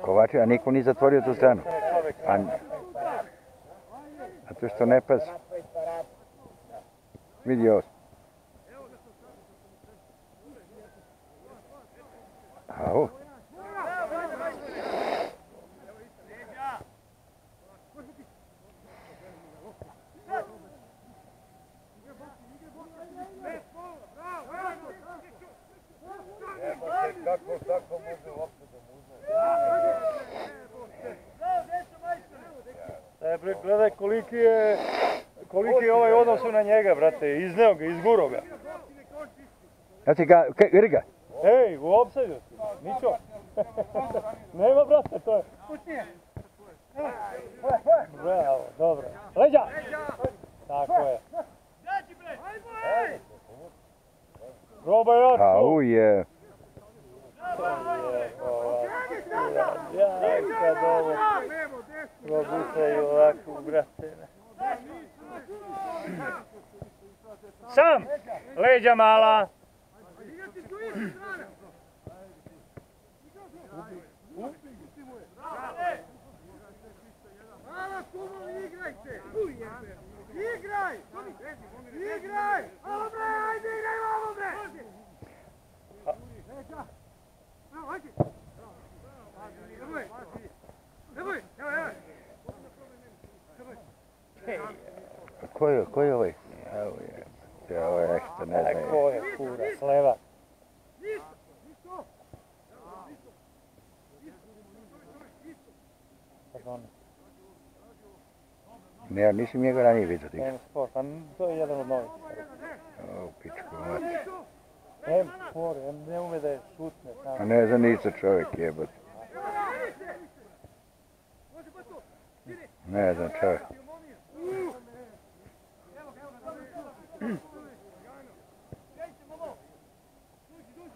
Kovačević, a niko nije zatvorio tu stranu. A to što ne pazi. Vidi ovo. Au. Kako može uopšte da muže? Gledaj koliki je ovaj odnos na njega, brate. Izneo ga, izguro ga. Znači ga, vidi ga. Ej, u opsajdu si. Ničo. Nema, brate, to je. Bravo, dobro. Leđa! Tako je. Probaj jaču. Au je. Ja, kad ovo probutaju ovako, brate. Sam! Leđa mala! Mala, kumovi, igrajte! Igraj! Igraj! Ovo bre, ajde, igraj ovo bre! Evo, ajde! Nemoj! Ko je ovaj? Ovo je nešto, ne znam. Ko je kura, sleva? Ne, ja nisam njega ranije vidio. Nema sport, a to je jedan od novih. O, pičko, mati. Ne ume da je šutne. A ne znam ništa čovjek jebati. Ne znam čovjek.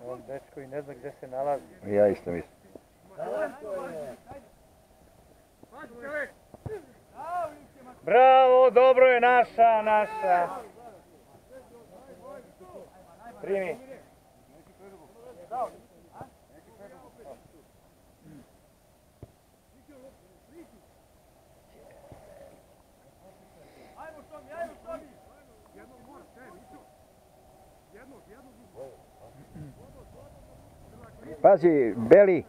Ovo dečko i ne zna gdje se nalazi. Ja isto mislim. Bravo, dobro je naša. Primi. Pazi, Beli.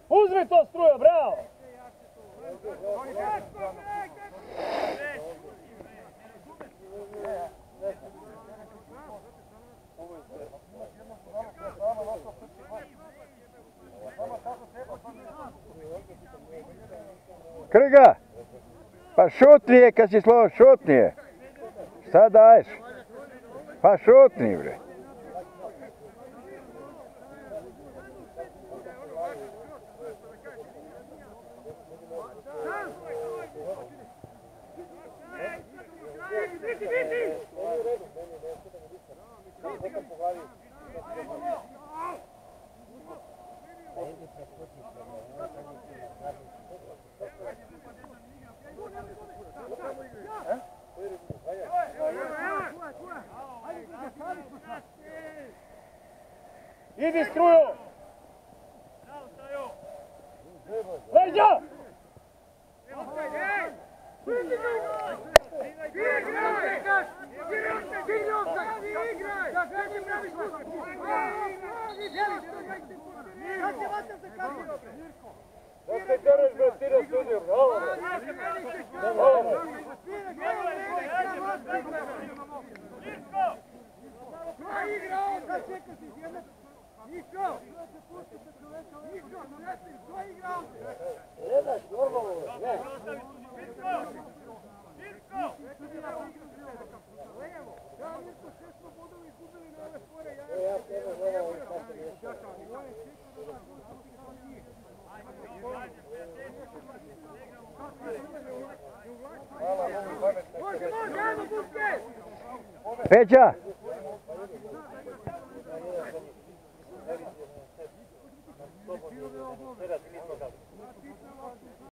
Uzmi to struja, bravo! Krga! Pa šutni je kad si slovo, šutni je. Šta daješ? Pa šutni bre. Idi struju! Leđa! Peđa!